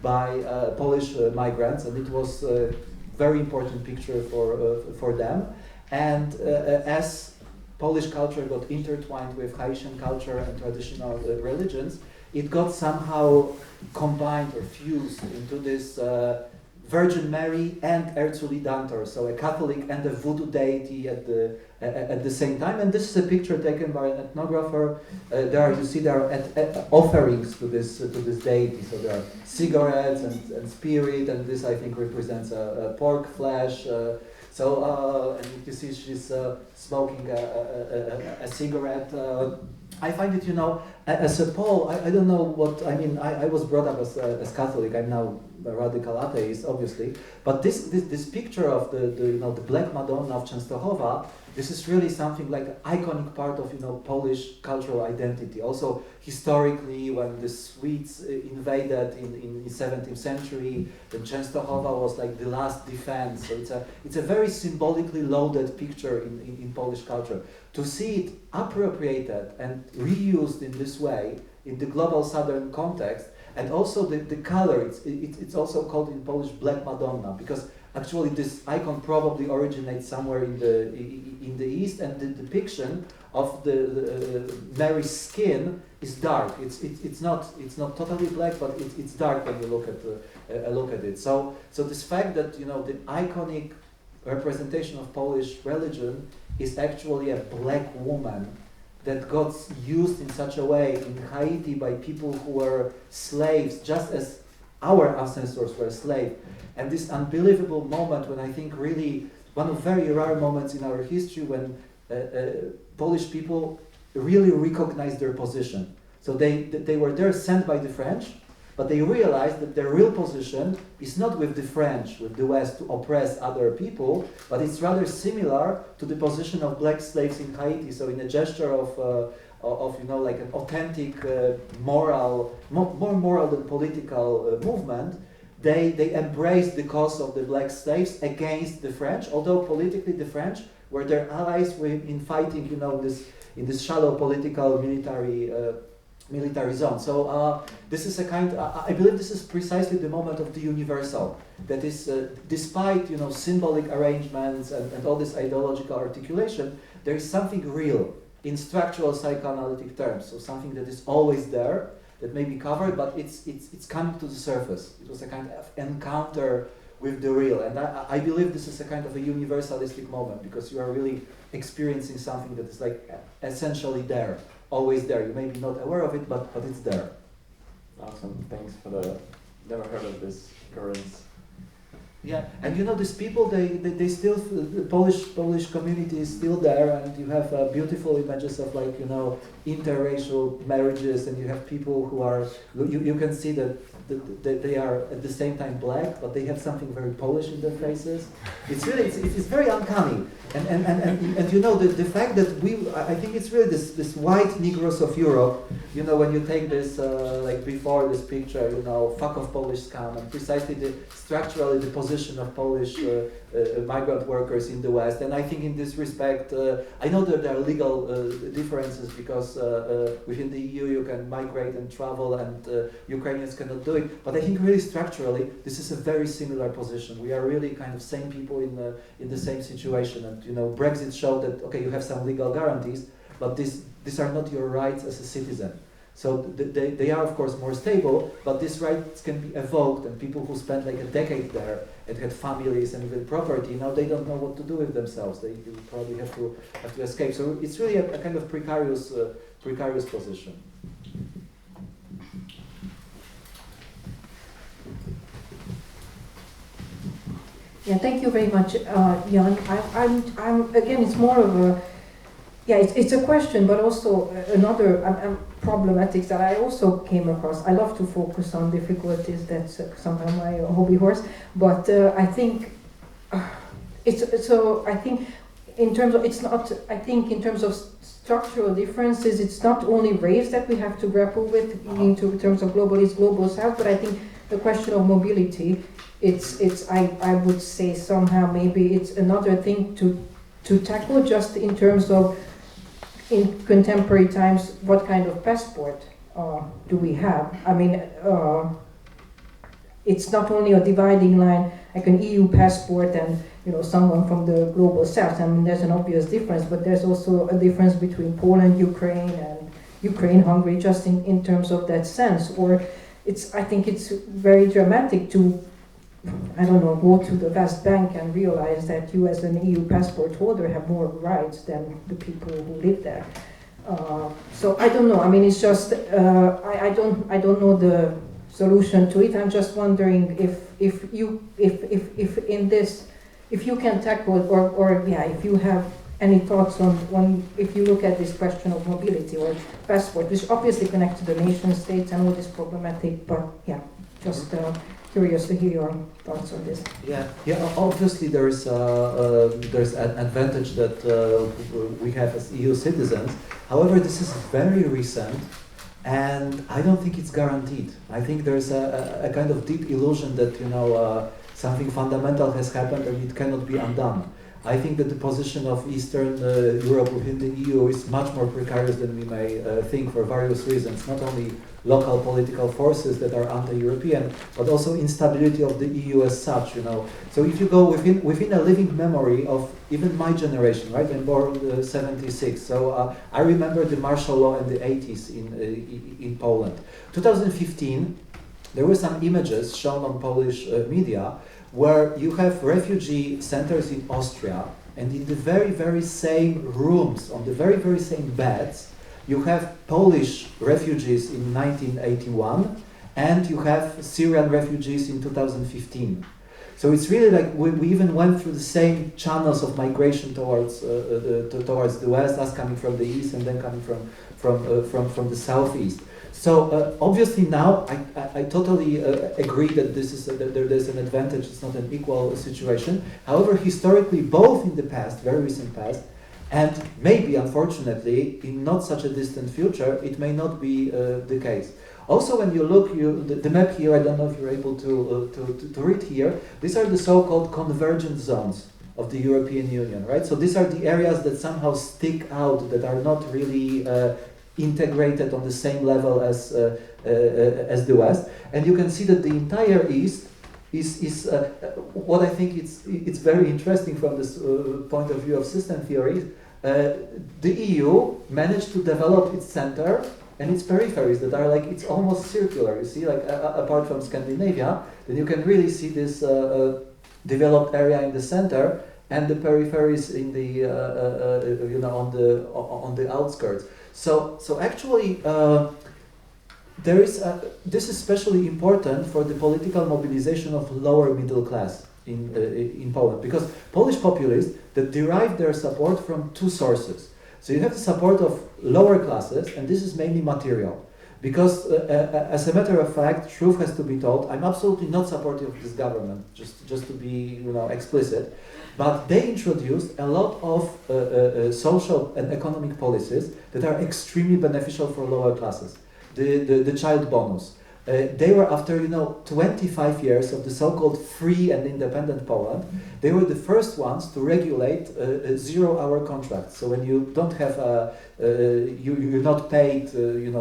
by Polish migrants, and it was a very important picture for them. And as Polish culture got intertwined with Haitian culture and traditional religions, it got somehow combined or fused into this Virgin Mary and Erzuli Dantor, so a Catholic and a voodoo deity at the same time. And this is a picture taken by an ethnographer. There are offerings to this deity. So there are cigarettes and spirit, and this I think represents a pork flesh. And you see she's smoking a cigarette. I find it, as a Pole, I don't know what, I was brought up as Catholic, I'm now a radical atheist, obviously, but this picture of the Black Madonna of Częstochowa, this is really something like an iconic part of, Polish cultural identity. Also, historically, when the Swedes invaded in the 17th century, then Częstochowa was like the last defense. So it's a very symbolically loaded picture in Polish culture. To see it appropriated and reused in this way in the global southern context, and also the color, it's also called in Polish Black Madonna, because actually this icon probably originates somewhere in the east, and the depiction of the Mary's skin is dark. It's not totally black, but it's dark when you look at it. So this fact that the iconic representation of Polish religion is actually a black woman that got used in such a way in Haiti by people who were slaves, just as our ancestors were slaves. And this unbelievable moment when I think really one of very rare moments in our history when Polish people really recognized their position. So they were there sent by the French, but they realized that their real position is not with the French, with the West, to oppress other people, but it's rather similar to the position of black slaves in Haiti. So in a gesture of like an authentic moral, more moral than political movement, they embraced the cause of the black slaves against the French, although politically the French were their allies in fighting, in this shallow political military zone. So this is I believe this is precisely the moment of the universal. That is, despite symbolic arrangements and all this ideological articulation, there is something real in structural psychoanalytic terms. So something that is always there, that may be covered, but it's coming to the surface. It was a kind of encounter with the real, and I believe this is a kind of a universalistic moment, because you are really experiencing something that is like essentially there. Always there. You may be not aware of it, but it's there. Awesome. Thanks for never heard of this occurrence. Yeah, and these people, they still, the Polish community is still there, and you have beautiful images of interracial marriages, and you have people who are, you can see that they are at the same time black, but they have something very Polish in their faces. It's really, it's very uncanny. And the fact that I think it's really this white Negroes of Europe, when you take this, like before this picture, fuck off Polish scum, and precisely structurally the position of Polish migrant workers in the West. And I think in this respect, I know that there are legal differences, because within the EU you can migrate and travel, and Ukrainians cannot do it. But I think really structurally, this is a very similar position. We are really kind of same people in the same situation. And Brexit showed that, okay, you have some legal guarantees, but these are not your rights as a citizen. So they are of course more stable, but these rights can be evoked, and people who spent like a decade there and had families and even property, now they don't know what to do with themselves. They probably have to escape. So it's really a kind of precarious position. Yeah, thank you very much, Jan. I'm again, it's more of a, yeah, it's a question, but also another problematic that I also came across. I love to focus on difficulties, that's somehow my hobby horse, but I think I think in terms of, it's not, I think in terms of structural differences, it's not only race that we have to grapple with in terms of global south, but I think the question of mobility, I would say somehow maybe it's another thing to tackle, just in terms of, in contemporary times, what kind of passport do we have? I mean, it's not only a dividing line, like an EU passport and, you know, someone from the global south. I mean, there's an obvious difference, but there's also a difference between Poland, Ukraine, and Ukraine, Hungary, just in terms of that sense. Or I think it's very dramatic to, I don't know, go to the West Bank and realize that you as an EU passport holder have more rights than the people who live there. So I don't know, I mean, it's just, I don't know the solution to it. I'm just wondering if in this, if you can tackle, or yeah, if you have any thoughts on if you look at this question of mobility or passport, which obviously connect to the nation states and all this problematic, but yeah, just curious to hear your thoughts on this. Yeah. Obviously, there's an advantage that we have as EU citizens. However, this is very recent, and I don't think it's guaranteed. I think there's a kind of deep illusion that, you know, something fundamental has happened and it cannot be undone. I think that the position of Eastern Europe within the EU is much more precarious than we may think, for various reasons. Not only local political forces that are anti-European, but also instability of the EU as such, you know. So if you go within a living memory of even my generation, right? I'm born 76, so I remember the martial law in the 80s in Poland. 2015, there were some images shown on Polish media where you have refugee centers in Austria, and in the very, very same rooms, on the very, very same beds, you have Polish refugees in 1981, and you have Syrian refugees in 2015. So it's really like we even went through the same channels of migration towards the west, us coming from the east and then coming from the southeast. So obviously now I totally agree that this is there's an advantage. It's not an equal situation. However, historically, both in the past, very recent past, and maybe unfortunately in not such a distant future, it may not be the case. Also, when you look, the map here, I don't know if you're able to read here. These are the so-called convergent zones of the European Union, right? So these are the areas that somehow stick out, that are not really integrated on the same level as the West, and you can see that the entire East is what I think it's very interesting from this point of view of system theory. The EU managed to develop its center and its peripheries that are like, it's almost circular. You see, like apart from Scandinavia, then you can really see this developed area in the center and the peripheries in the you know, on the outskirts. So actually, there is this is especially important for the political mobilization of lower middle class in Poland, because Polish populists that derive their support from two sources. So you have the support of lower classes, and this is mainly material. Because as a matter of fact, truth has to be told, I'm absolutely not supportive of this government, just to be, you know, explicit. But they introduced a lot of social and economic policies that are extremely beneficial for lower classes. The child bonus. They were, after 25 years of the so-called free and independent Poland, they were the first ones to regulate zero-hour contracts. So when you don't have you're not paid,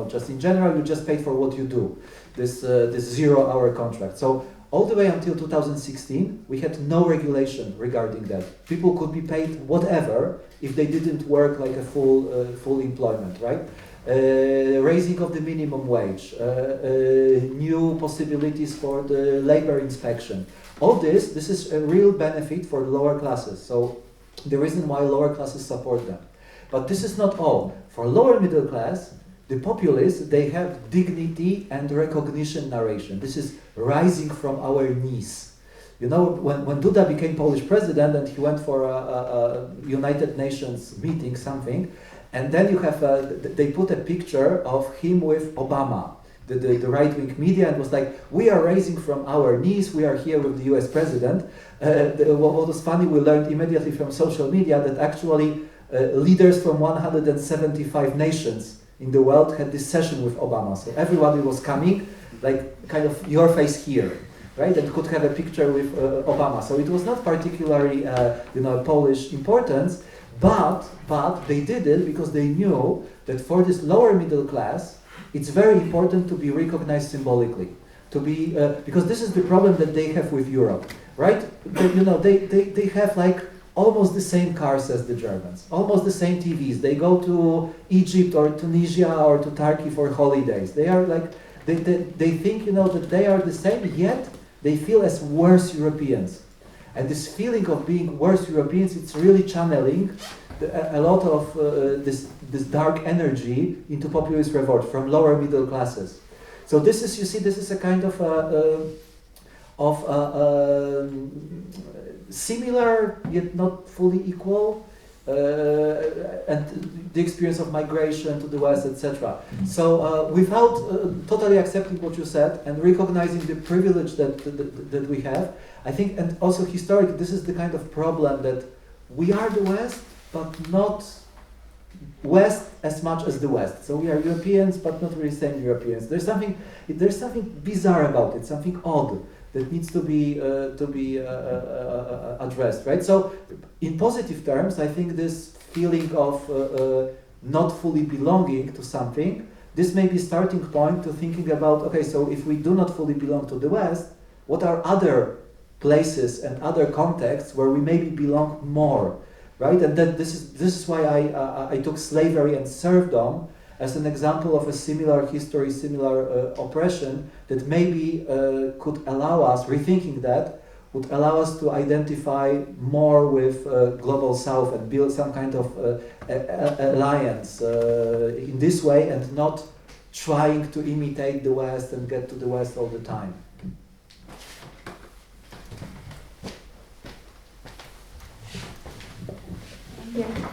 just in general, you're just paid for what you do. This zero-hour contract. So all the way until 2016, we had no regulation regarding that. People could be paid whatever if they didn't work like a full employment, right? Raising of the minimum wage, new possibilities for the labor inspection. All this is a real benefit for the lower classes. So the reason why lower classes support them. But this is not all. For lower middle class, the populists, they have dignity and recognition narration. This is rising from our knees. You know, when Duda became Polish president and he went for a United Nations meeting, something, and then you have, they put a picture of him with Obama, the right-wing media, and was like, we are raising from our knees, we are here with the US president. What was funny, we learned immediately from social media that actually leaders from 175 nations in the world had this session with Obama. So everybody was coming, like kind of your face here, right? And could have a picture with Obama. So it was not particularly, Polish importance, but they did it because they knew that for this lower middle class, it's very important to be recognized symbolically, to be because this is the problem that they have with Europe, right? They have like almost the same cars as the Germans, almost the same TVs. They go to Egypt or Tunisia or to Turkey for holidays. They are like they think that they are the same, yet they feel as worse Europeans. And this feeling of being worse Europeans, it's really channeling a lot of this dark energy into populist revolt from lower middle classes. So this is, you see, this is a kind of similar yet not fully equal, and the experience of migration to the West, etc. So without totally accepting what you said and recognizing the privilege that we have, I think, and also historically, this is the kind of problem that we are the West, but not West as much as the West. So we are Europeans, but not really same Europeans. There's something bizarre about it, something odd that needs to be addressed, right? So, in positive terms, I think this feeling of not fully belonging to something, this may be starting point to thinking about, okay, so if we do not fully belong to the West, what are other places and other contexts where we maybe belong more, right? And that this is why I took slavery and serfdom as an example of a similar history, similar oppression that maybe could allow us, rethinking that, would allow us to identify more with Global South and build some kind of alliance in this way, and not trying to imitate the West and get to the West all the time.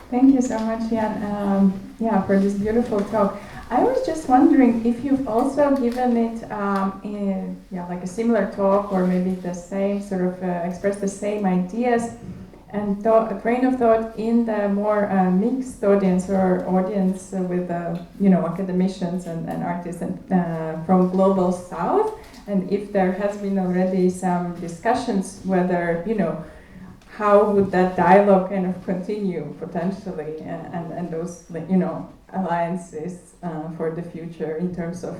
Thank you so much, Jan, for this beautiful talk. I was just wondering if you've also given it like a similar talk, or maybe the same sort of expressed the same ideas and a train of thought in the more mixed audience, or audience with academicians and artists and, from Global South, and if there has been already some discussions whether how would that dialogue kind of continue potentially, and those alliances for the future in terms of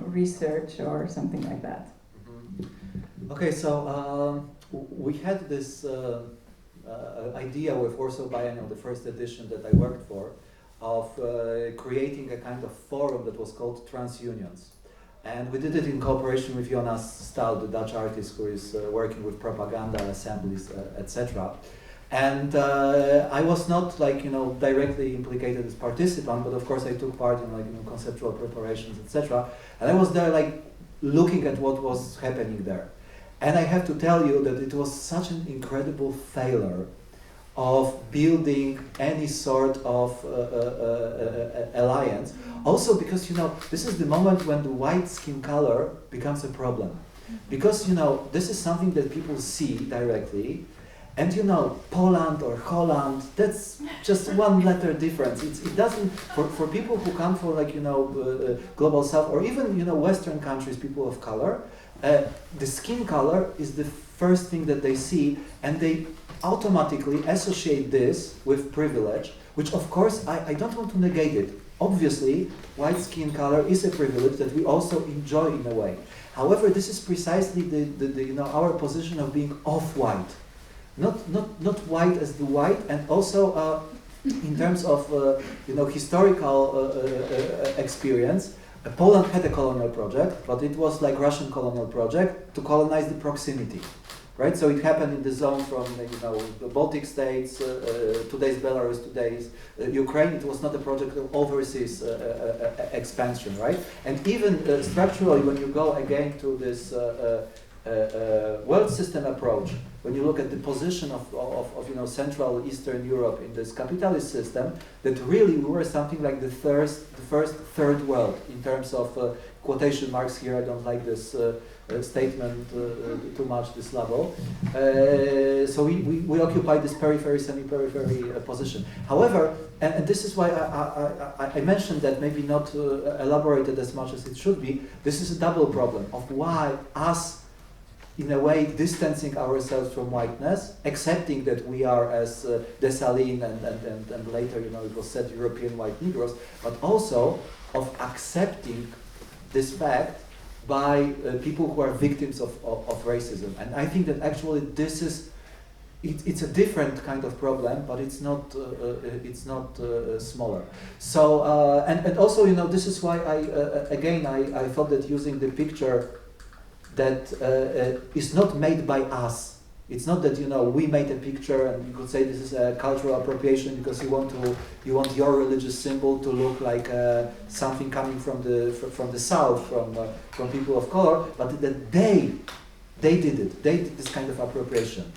research or something like that. Mm-hmm. Okay, so we had this idea with Warsaw Biennial, the first edition that I worked for, of creating a kind of forum that was called TransUnions. And we did it in cooperation with Jonas Stahl, the Dutch artist who is working with propaganda assemblies, etc. And I was not directly implicated as participant, but of course I took part in conceptual preparations, etc. And I was there looking at what was happening there. And I have to tell you that it was such an incredible failure of building any sort of alliance. Also because, this is the moment when the white skin color becomes a problem. Because, this is something that people see directly, and Poland or Holland, that's just one letter difference. It doesn't, for people who come from Global South, or even, Western countries, people of color, the skin color is the first thing that they see, and they automatically associate this with privilege, which of course I don't want to negate it. Obviously, white skin color is a privilege that we also enjoy in a way. However, this is precisely the our position of being off-white, not white as the white, and also in terms of historical experience. Poland had a colonial project, but it was like Russian colonial project to colonize the proximity. Right, so it happened in the zone from the Baltic states, today's Belarus, today's Ukraine. It was not a project of overseas expansion, right? And even structurally, when you go again to this world system approach, when you look at the position of Central Eastern Europe in this capitalist system, that really we were something like the first third world in terms of quotation marks here. I don't like this statement too much, this label. So we occupy this periphery, semi-periphery position. However, and this is why I mentioned that maybe not elaborated as much as it should be, this is a double problem of why us, in a way, distancing ourselves from whiteness, accepting that we are, as Dessalines and later, it was said, European white Negroes, but also of accepting this fact by people who are victims of racism. And I think that actually this is, it's a different kind of problem, but it's not smaller. So, and also, this is why I thought that using the picture that is not made by us. It's not that we made a picture and you could say this is a cultural appropriation because you want your religious symbol to look like something coming from the south, from people of color, but that they did it. They did this kind of appropriation.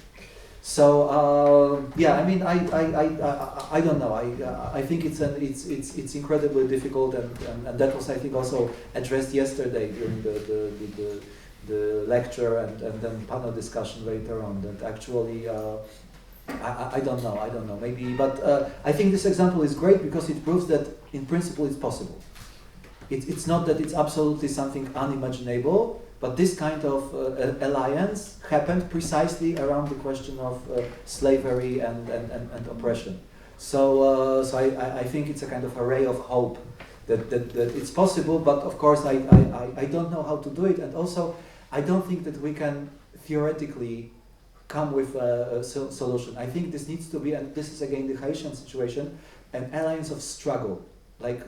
So yeah, I mean, I don't know. I think it's incredibly difficult, and that was, I think, also addressed yesterday during the lecture and then panel discussion later on, that actually I don't know maybe, but I think this example is great because it proves that in principle it's possible. It's not that it's absolutely something unimaginable, but this kind of alliance happened precisely around the question of slavery and oppression. So I think it's a kind of a ray of hope that it's possible, but of course I don't know how to do it, and also I don't think that we can theoretically come with a solution. I think this needs to be, and this is again the Haitian situation, an alliance of struggle, like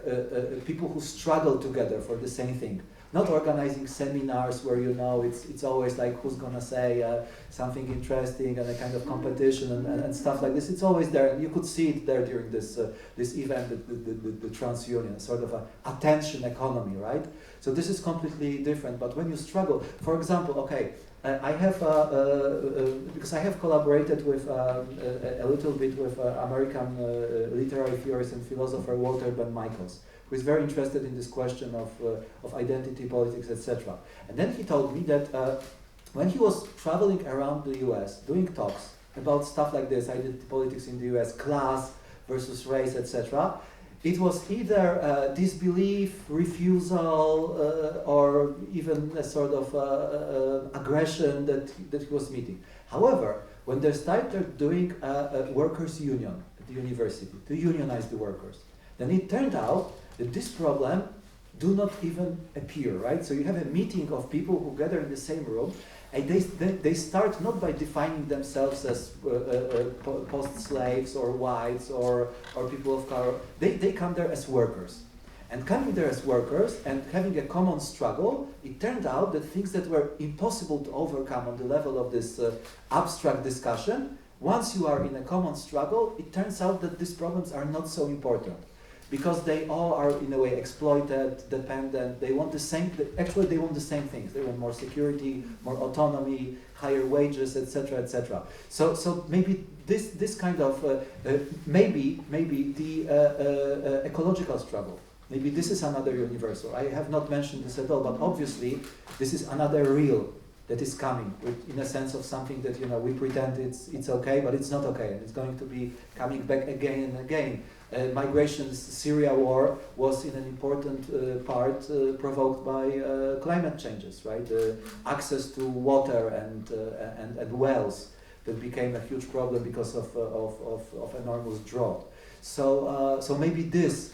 people who struggle together for the same thing. Not organizing seminars where it's always like who's gonna say something interesting and a kind of competition and stuff like this. It's always there, and you could see it there during this event, the TransUnion, sort of an attention economy, right? So this is completely different. But when you struggle, for example, okay, I have because I have collaborated with a little bit with American literary theorist and philosopher Walter Ben Michaels, who is very interested in this question of identity politics, etc. And then he told me that when he was traveling around the US doing talks about stuff like this, identity politics in the US, class versus race, etc., it was either disbelief, refusal, or even a sort of aggression that he was meeting. However, when they started doing a workers' union at the university to unionize the workers, then it turned out that this problem do not even appear, right? So you have a meeting of people who gather in the same room, and they start not by defining themselves as post-slaves or whites or people of color. They come there as workers. And coming there as workers and having a common struggle, it turned out that things that were impossible to overcome on the level of this abstract discussion, once you are in a common struggle, it turns out that these problems are not so important. Because they all are in a way exploited, dependent. They want the same. Actually, they want the same things. They want more security, more autonomy, higher wages, etc., etc. So maybe this kind of maybe the ecological struggle. Maybe this is another universal. I have not mentioned this at all, but obviously this is another real that is coming, in a sense of something that we pretend it's okay, but it's not okay, and it's going to be coming back again and again. Migrations, Syria war was in an important part provoked by climate changes, right? Access to water and wells that became a huge problem because of enormous drought. So maybe this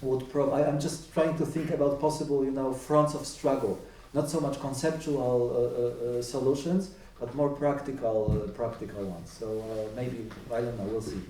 would I'm just trying to think about possible fronts of struggle, not so much conceptual solutions, but more practical ones. So maybe, I don't know, we'll see.